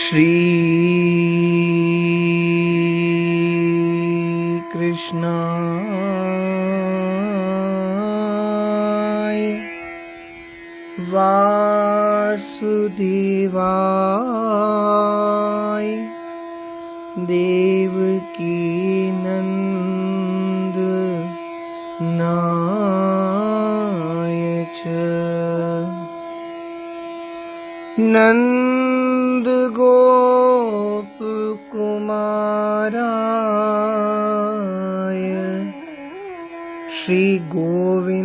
श्री कृष्णाय वासुदेवाय देवकी नंदनाय च नंद गोप कुमाराय श्री गोविंदाय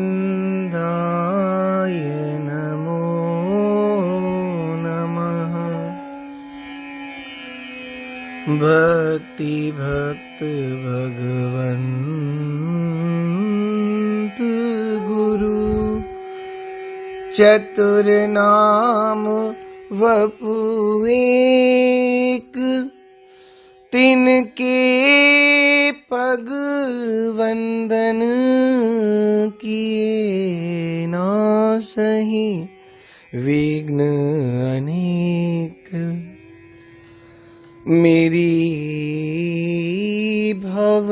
नमो नमः। भक्ति भक्त भगवंत गुरु चतुर नाम वपु एक, तिनके पग वंदन किए नासहि विघ्न अनेक। मेरी भव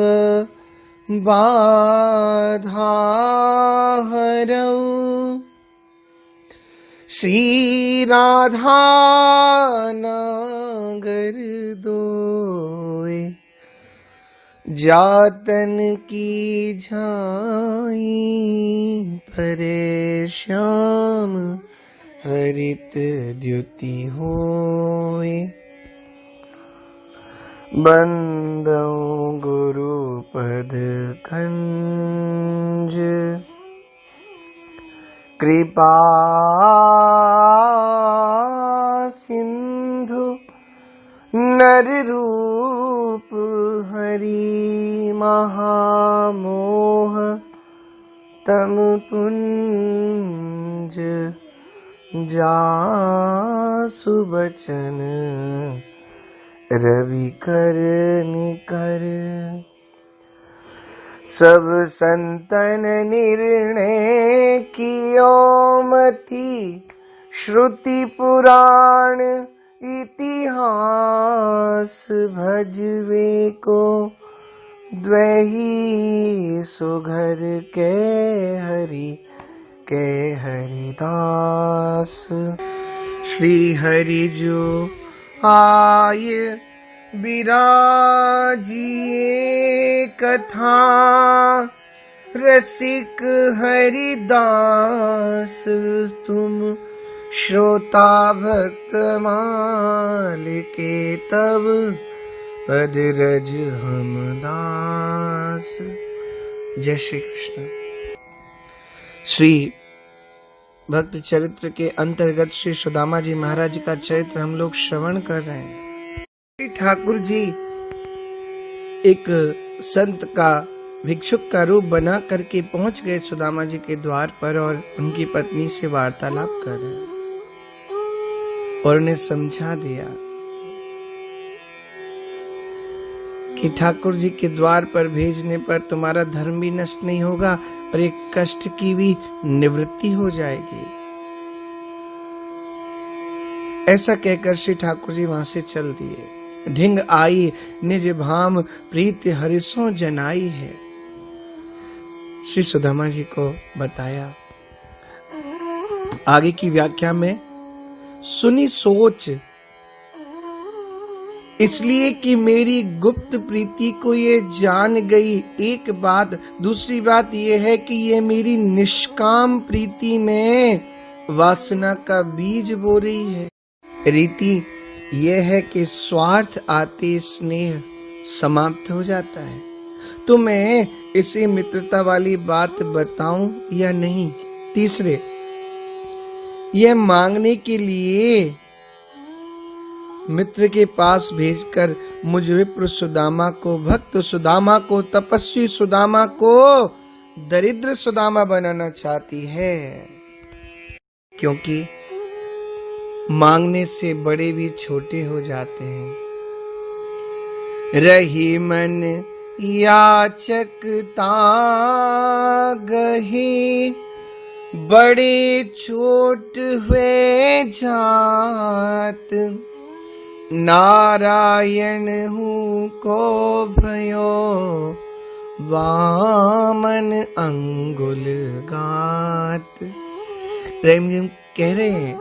बाधा हरऊ श्री राधा नागर दोए, जातन की झाई परेश्याम हरित द्युति होए। बंदौ गुरु पद कंज कृपा सिंधु नर रूप हरि महामोह तम पुंज जासु बचन रवि कर निकर। सब संतन निर्णय कियो मति, श्रुति पुराण इतिहास भजवे को द्वही सुघर के हरिदास। श्री हरि जो आय बिराजिए कथा, रसिक हरिदास तुम श्रोता भक्त मालिके तब पद रज हम दास। जय श्री कृष्ण। श्री भक्त चरित्र के अंतर्गत श्री सुदामा जी महाराज का चरित्र हम लोग श्रवण कर रहे हैं। ठाकुर जी एक संत का भिक्षुक का रूप बना करके पहुंच गए सुदामा जी के द्वार पर और उनकी पत्नी से वार्तालाप कर रहे हैं और उन्हें समझा दिया कि ठाकुर जी के द्वार पर भेजने पर तुम्हारा धर्म भी नष्ट नहीं होगा और एक कष्ट की भी निवृत्ति हो जाएगी। ऐसा कहकर श्री ठाकुर जी वहां से चल दिए। ढिंग आई निज भाम प्रीति हरिसों जनाई है। श्री सुदामा जी को बताया। आगे की व्याख्या में सुनी सोच, इसलिए कि मेरी गुप्त प्रीति को ये जान गई, एक बात। दूसरी बात ये है कि ये मेरी निष्काम प्रीति में वासना का बीज बो रही है। रीति यह है कि स्वार्थ आते स्नेह समाप्त हो जाता है। तो मैं इसे मित्रता वाली बात बताऊं या नहीं। तीसरे, यह मांगने के लिए मित्र के पास भेजकर मुझ विप्र सुदामा को, भक्त सुदामा को, तपस्वी सुदामा को दरिद्र सुदामा बनाना चाहती है, क्योंकि मांगने से बड़े भी छोटे हो जाते हैं। रही मन याचकता गही, बड़े छोट हुए जात, नारायण हूँ को भयो, वामन अंगुल गात। प्रेम जी कह रहे हैं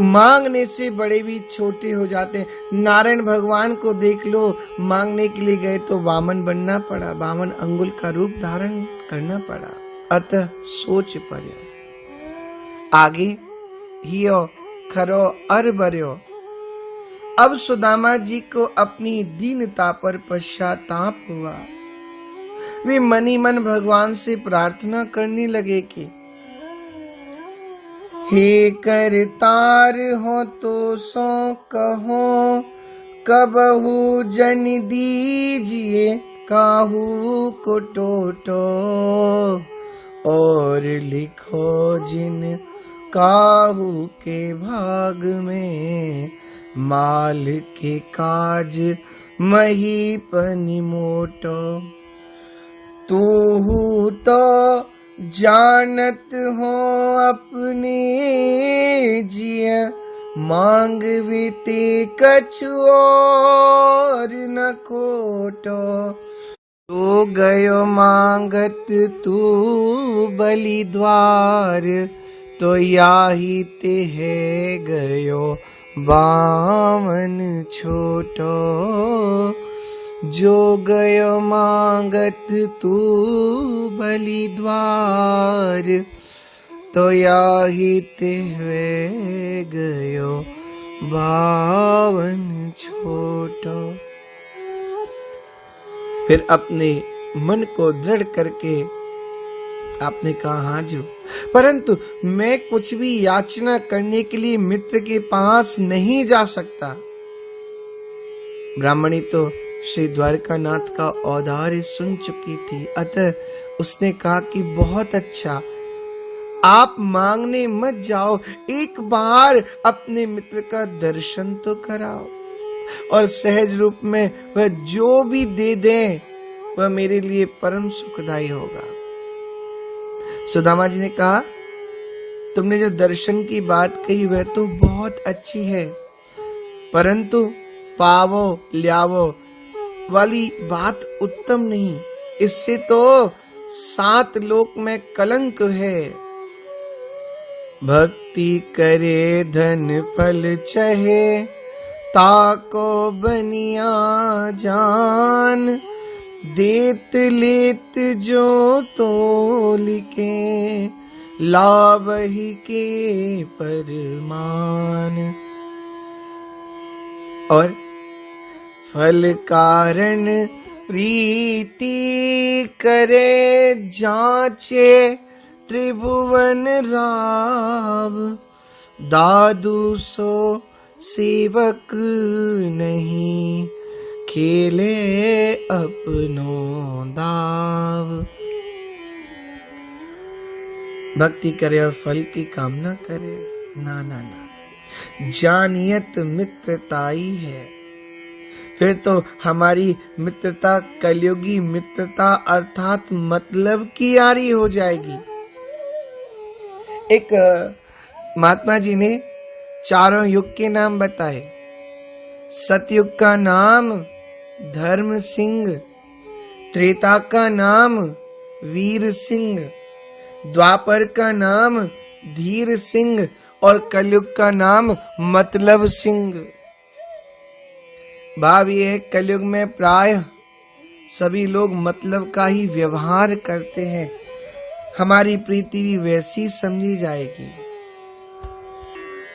मांगने से बड़े भी छोटे हो जाते हैं। नारायण भगवान को देख लो, मांगने के लिए गए तो वामन बनना पड़ा, वामन अंगुल का रूप धारण करना पड़ा। अतः सोच पर्यो आगे हियो खरो अर बर्यो। अब सुदामा जी को अपनी दीनता पर पश्चाताप हुआ। वे मनी मन भगवान से प्रार्थना करने लगे कि हे करतार हो तो सो कहो, कबहू जन दीजिए काहू को टोटो। और लिखो जिन काहू के भाग में, माल के काज महीपनि मोटो। तू तो जानत हो अपने जिय, मांग विते कछु और न कोटो। तो गयो मांगत तू बलि द्वार, तो याही ते है गयो बामन छोटो। जो गयो मांगत तू बलि द्वार, तो याही ते हुए गयो बावन छोटो। फिर अपने मन को दृढ़ करके आपने कहा हाँ जो, परंतु मैं कुछ भी याचना करने के लिए मित्र के पास नहीं जा सकता। ब्राह्मणी तो श्री द्वारकानाथ का औदार्य सुन चुकी थी, अतः उसने कहा कि बहुत अच्छा, आप मांगने मत जाओ, एक बार अपने मित्र का दर्शन तो कराओ, और सहज रूप में वह जो भी दे दे वह मेरे लिए परम सुखदायी होगा। सुदामा जी ने कहा तुमने जो दर्शन की बात कही वह तो बहुत अच्छी है, परंतु पावो ल्यावो वाली बात उत्तम नहीं, इससे तो 7 लोक में कलंक है। भक्ति करे धन फल चहे, ताको बनिया जान। देत लेत जो तोलिके, लाभ ही के परमान। और फल कारण प्रीति करे जांचे, त्रिभुवन राव। दादू सो सेवक नहीं, खेले अपनो दाव। भक्ति करे और फल की कामना करे, ना ना ना, जानियत मित्रताई है। फिर तो हमारी मित्रता कलयुगी मित्रता अर्थात मतलब की यारी हो जाएगी। एक महात्मा जी ने चारों युग के नाम बताए। सतयुग का नाम धर्म सिंह, त्रेता का नाम वीर सिंह, द्वापर का नाम धीर सिंह और कलयुग का नाम मतलब सिंह। भाव ये है, कलयुग में प्राय सभी लोग मतलब का ही व्यवहार करते हैं। हमारी प्रीति भी वैसी समझी जाएगी।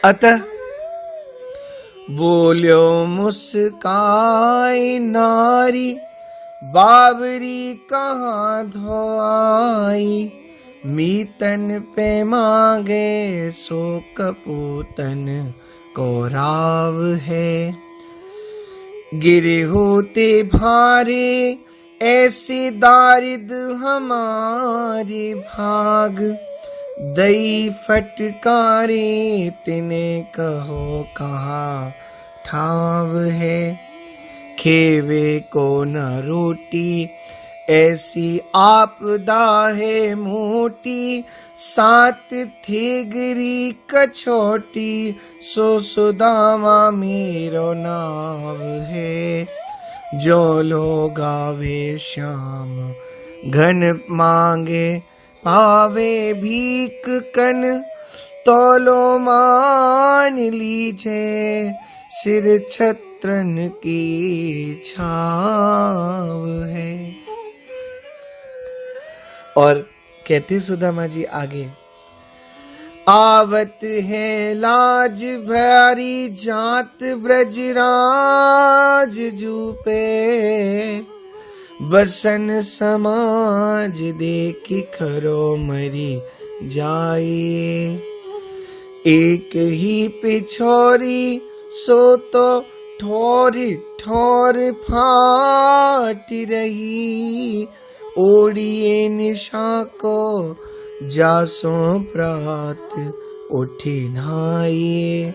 अतः बोल्यो मुस्काई नारी, बाबरी कहाँ धोआई। मीतन पे मांगे सो कपूतन को राव है। गिरे होते भारे ऐसे दारिद हमारे भाग। दई फटकारे तिने कहो कहाँ ठाव है। खेवे को न रोटी ऐसी आपदा है मोटी, सात थेगरी कछोटी, सो सुदामा मेरो नाव है। जो लोग आवे श्याम घन मांगे, पावे भीख कन, तोलो मान लीजे, सिर छत्रन की छाव है। और कहते सुदामा जी आगे, आवत है लाज भारी, जात ब्रजराज जूपे, बसन समाज देखी खरो मरी जाए। एक ही पिछोरी सो तो ठोरी ठोर फाटी रही, ओढ़िए निशा को जासो प्रात उठी नहाइए।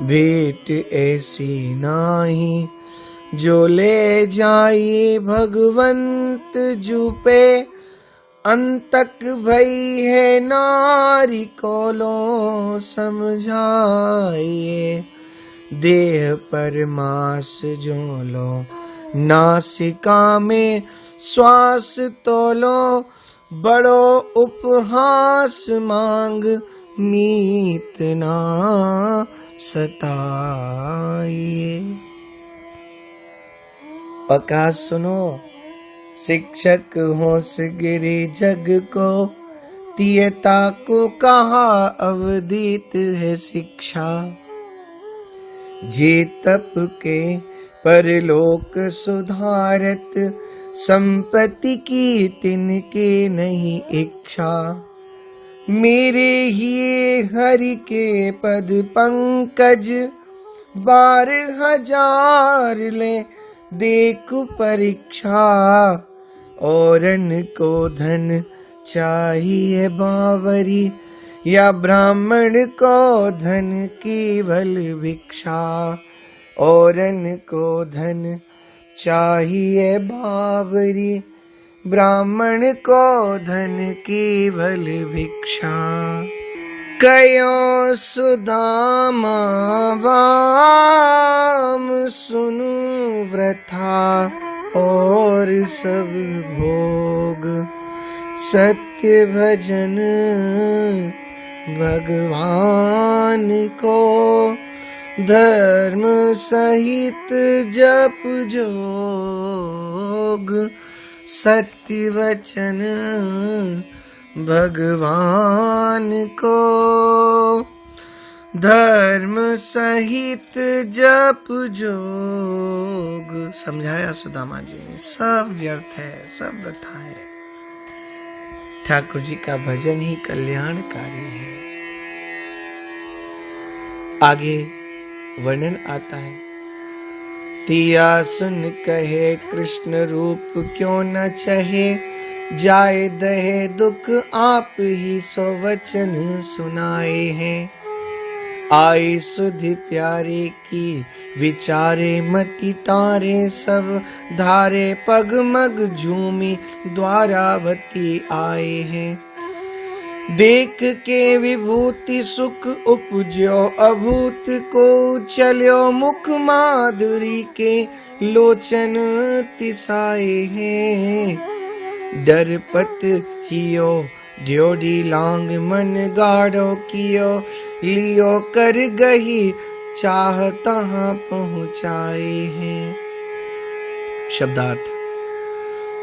भेंट ऐसी नाही जो ले जाइए भगवंत जूपे, अंतक भई है नारी को लो समझाइए। देह पर मास जो लो नासिका में श्वास तोलो, बड़ो उपहास मांग मीत ना सताइए। अकाश सुनो, शिक्षक होश गिरे जग को, तियता को कहा अवदित है शिक्षा। जे तप के परलोक सुधारत, संपत्ति की तिनके नहीं इच्छा। मेरे ही हरि के पद पंकज, 12,000 ले देख परीक्षा। औरन को धन चाहिए बावरी, या ब्राह्मण को धन केवल भिक्षा। औरन को धन चाहिए बावरी, ब्राह्मण को धन केवल भिक्षा। कयो सुदामा वाम सुनु व्रथा, और सब भोग सत्य भजन भगवान को। धर्म सहित जप जोग, सत्य वचन भगवान को। धर्म सहित जप जोग। समझाया सुदामा जी ने, सब व्यर्थ है, सब वृथा है। ठाकुर जी का भजन ही कल्याणकारी है। आगे वर्णन आता है, तिया सुन कहे कृष्ण रूप क्यों न चहे, जाए दहे दुख आप ही सो वचन सुनाए हैं। आई सुधि प्यारे की विचारे मति तारे, सब धारे पग मग झूमी द्वारावती आए हैं। देख के विभूति सुख उपजो अभूत को, चलो मुख माधुरी के लोचन तिसाए हैं। डरपत हियो ड्योढ़ी लांग मन गाढ़ो कियो, लियो कर गही चाह तहाँ पहुँचाए हैं। शब्दार्थ,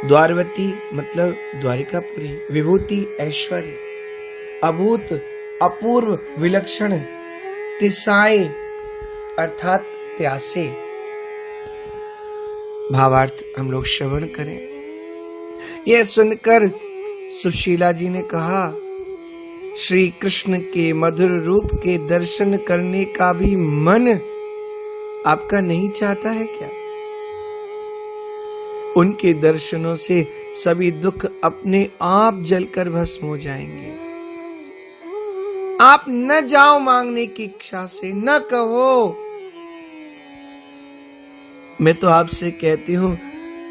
द्वारवती मतलब द्वारिकापुरी, विभूति ऐश्वर्य, अभूत अपूर्व विलक्षण, तिसाए अर्थात प्यासे। भावार्थ हम लोग श्रवण करें। यह सुनकर सुशीला जी ने कहा, श्री कृष्ण के मधुर रूप के दर्शन करने का भी मन आपका नहीं चाहता है क्या? उनके दर्शनों से सभी दुख अपने आप जलकर भस्म हो जाएंगे। आप न जाओ मांगने की इच्छा से, न कहो। मैं तो आपसे कहती हूं,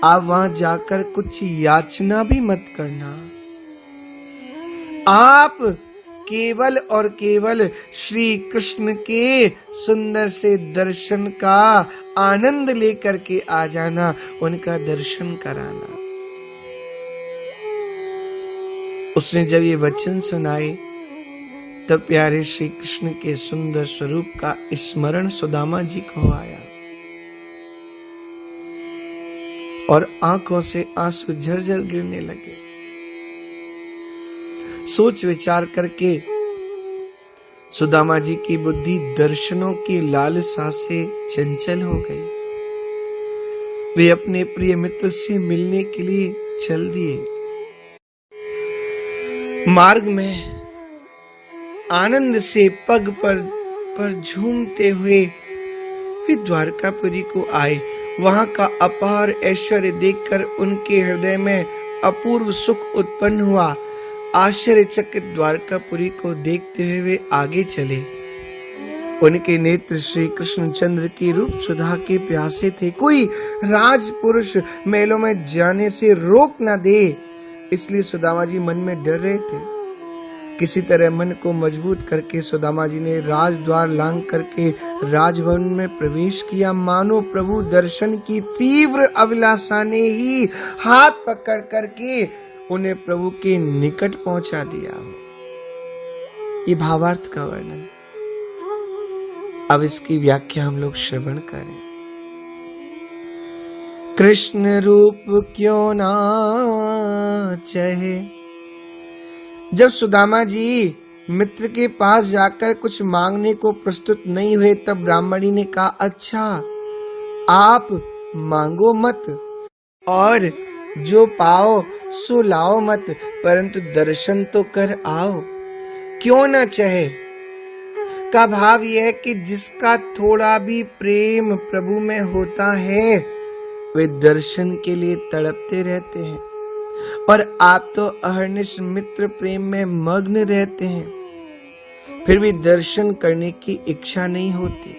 आप वहां जाकर कुछ याचना भी मत करना। आप केवल और केवल श्री कृष्ण के सुंदर से दर्शन का आनंद लेकर के आ जाना, उनका दर्शन कराना। उसने जब ये वचन सुनाए तब प्यारे श्री कृष्ण के सुंदर स्वरूप का स्मरण सुदामा जी को आया और आंखों से आंसू झरझर गिरने लगे। सोच विचार करके सुदामा जी की बुद्धि दर्शनों की लालसा से चंचल हो गई। वे अपने प्रिय मित्र से मिलने के लिए चल दिए। मार्ग में आनंद से पग पर झूमते हुए वे द्वारकापुरी को आए। वहां का अपार ऐश्वर्य देखकर उनके हृदय में अपूर्व सुख उत्पन्न हुआ। आश्चर्यचकित द्वारकापुरी को देखते हुए वे आगे चले। उनके नेत्र श्री कृष्णचंद्र की रूप सुधा के प्यासे थे। कोई राजपुरुष महलों में जाने से रोक न दे, इसलिए सुदामा जी मन में डर रहे थे। किसी तरह मन को मजबूत करके सुदामा जी ने राजद्वार लांघ करके राजभवन में प्रवेश किया। मानो प्रभु दर्शन की तीव्र अभिलाषा ने ही हाथ पकड़ करके उन्हें प्रभु के निकट पहुंचा दिया हो। ये भावार्थ का वर्णन। अब इसकी व्याख्या हम लोग श्रवण करें। कृष्ण रूप क्यों ना चाहे। जब सुदामा जी मित्र के पास जाकर कुछ मांगने को प्रस्तुत नहीं हुए तब ब्राह्मणी ने कहा, अच्छा आप मांगो मत और जो पाओ सो लाओ मत, परंतु दर्शन तो कर आओ। क्यों ना चाहे का भाव यह है कि जिसका थोड़ा भी प्रेम प्रभु में होता है वे दर्शन के लिए तड़पते रहते हैं, और आप तो अहर्निश मित्र प्रेम में मग्न रहते हैं, फिर भी दर्शन करने की इच्छा नहीं होती।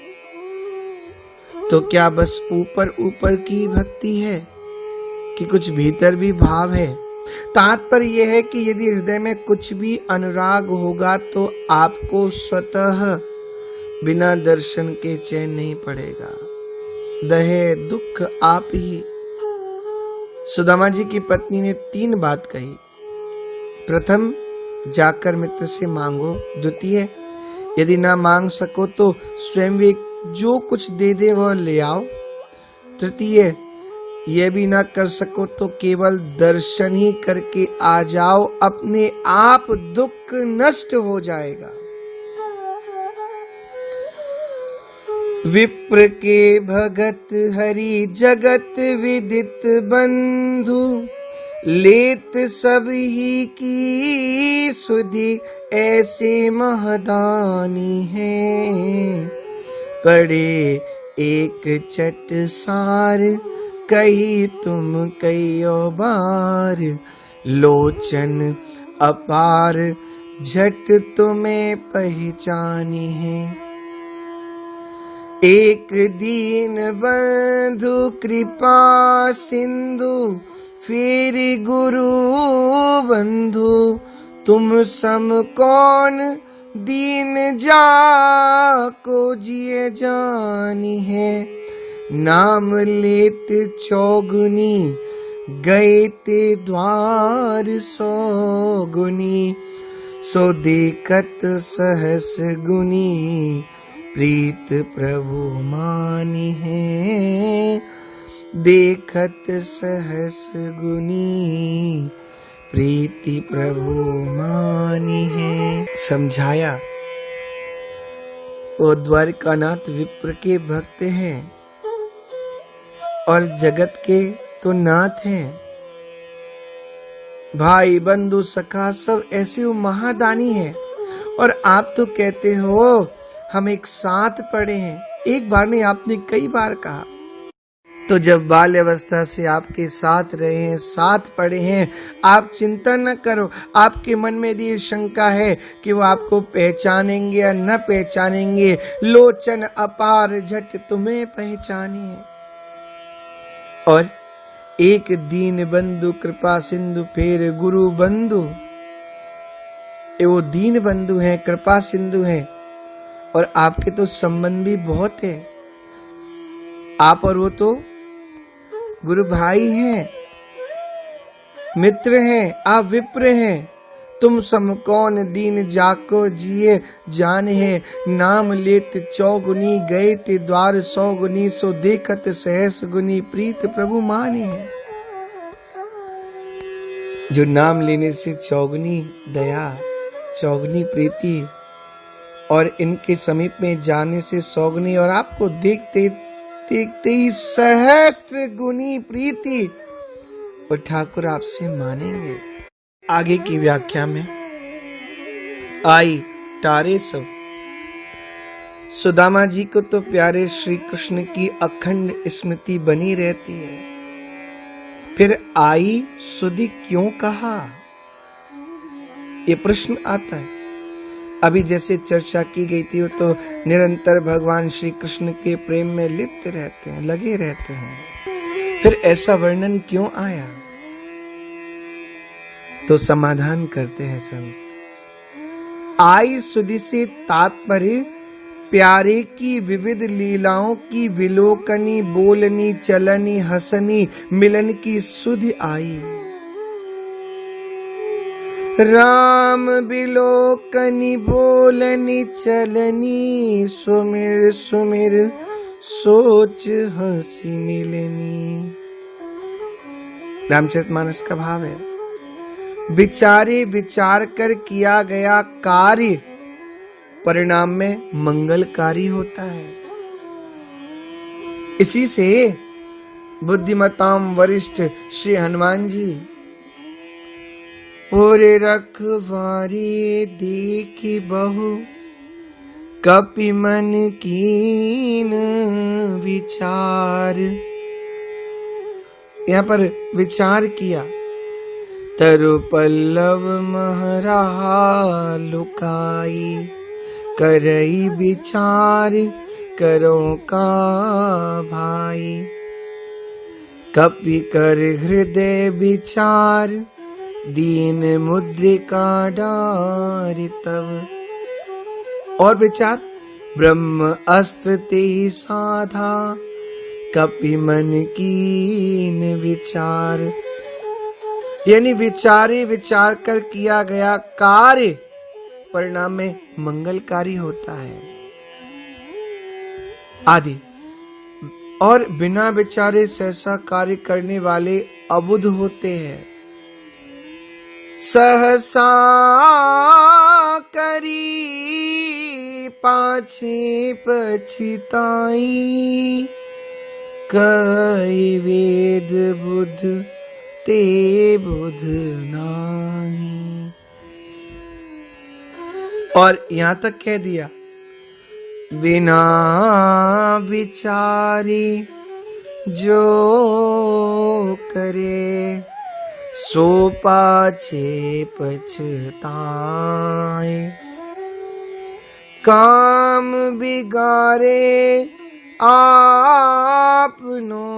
तो क्या बस ऊपर ऊपर की भक्ति है कि कुछ भीतर भी भाव है? तात्पर्य यह है कि यदि हृदय में कुछ भी अनुराग होगा तो आपको स्वतः बिना दर्शन के चैन नहीं पड़ेगा। दहे दुख आप ही। सुदामा जी की पत्नी ने 3 बात कही। प्रथम, जाकर मित्र से मांगो। द्वितीय, यदि ना मांग सको तो स्वयं वे जो कुछ दे दे वह ले आओ। तृतीय, यह भी ना कर सको तो केवल दर्शन ही करके आ जाओ, अपने आप दुख नष्ट हो जाएगा। विप्र के भगत हरि जगत विदित बंधु, लेत सब ही की सुधि ऐसे महदानी है। पड़े एक चट सार, कही तुम कईयो बार, लोचन अपार झट तुम्हें पहचानी है। एक दीन बंधु कृपा सिंधु, फिर गुरु बंधु, तुम सम कौन दीन जाको जिए जानी है। नाम लेत चौगुनी, गए ते द्वार सौगुनी, सो देखत सहस गुनी, प्रीत प्रभु मानी है। देखत सहस गुनी, प्रीति प्रभु मानी है। समझाया, वो द्वारकानाथ विप्र के भक्त हैं और जगत के तो नाथ हैं। भाई बंधु सखा सब ऐसे वो महादानी हैं, और आप तो कहते हो हम एक साथ पढ़े हैं। एक बार नहीं, आपने कई बार कहा। तो जब बाल्य अवस्था से आपके साथ रहे हैं, साथ पढ़े हैं, आप चिंता न करो। आपके मन में यदि शंका है कि वो आपको पहचानेंगे या न पहचानेंगे, लोचन अपार झट तुम्हें पहचानी है। और एक दीन बंधु कृपा सिंधु फेर गुरु बंधु। ये वो दीन बंधु हैं, कृपा सिंधु हैं, और आपके तो संबंध भी बहुत है। आप और वो तो गुरु भाई हैं, मित्र हैं, आप विप्र हैं। तुम सम कौन दीन जाको जिए जान है, नाम लेत चौगुनी गए ते द्वार सौगुनी, सो देखत सहस गुनी प्रीत प्रभु माने है। जो नाम लेने से चौगुनी दया, चौगुनी प्रीति, और इनके समीप में जाने से सौगुनी, और आपको देखते देखते ही सहस्त्र गुनी प्रीति, और ठाकुर आपसे मानेंगे। आगे की व्याख्या में आई तारे सब। सुदामा जी को तो प्यारे श्री कृष्ण की अखंड स्मृति बनी रहती है, फिर आई सुधि क्यों कहा, ये प्रश्न आता है। अभी जैसे चर्चा की गई थी, वो तो निरंतर भगवान श्री कृष्ण के प्रेम में लिप्त रहते हैं, लगे रहते हैं, फिर ऐसा वर्णन क्यों आया? तो समाधान करते हैं संत। आई सुधि से तात्पर्य प्यारे की विविध लीलाओं की विलोकनी, बोलनी, चलनी, हसनी, मिलन की सुधि आई। राम बिलोकनी, बोलनी, चलनी, सुमिर सुमिर सोच हंसी मिलनी। रामचरितमानस का भाव है, विचारे विचार कर किया गया कार्य परिणाम में मंगलकारी होता है। इसी से बुद्धिमताम वरिष्ठ श्री हनुमान जी पूरे रखवारी देखी बहु, कपि मन कीन विचार। यहाँ पर विचार किया, तरु पल्लव महरा लुकाई, करई विचार करो का भाई। कपि कर हृदय विचार, दीन मुद्रिका डारि तब। और विचार, ब्रह्म अस्त्र ते साधा, कपि मन कीन विचार। यानी विचारे विचार कर किया गया कार्य परिणाम में मंगलकारी होता है आदि। और बिना विचारे सहसा कार्य करने वाले अबुध होते हैं। सहसा करी पाछे पछताई, कई वेद बुध ते बुध नाही। और यहां तक कह दिया, बिना विचारे जो करे, सो पाछे पछताए। काम बिगारे आपनो,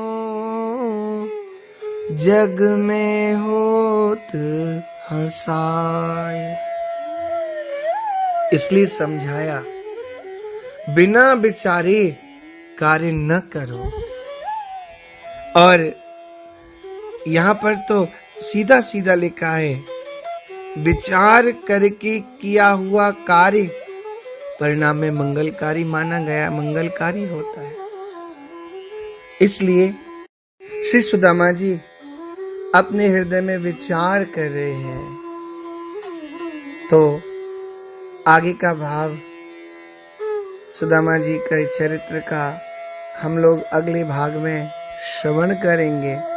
जग में होत हसाए। इसलिए समझाया, बिना विचारे कार्य न करो। और यहाँ पर तो सीधा सीधा लिखा है, विचार करके किया हुआ कार्य परिणाम में मंगलकारी माना गया, मंगलकारी होता है। इसलिए श्री सुदामा जी अपने हृदय में विचार कर रहे हैं। तो आगे का भाव सुदामा जी के चरित्र का हम लोग अगले भाग में श्रवण करेंगे।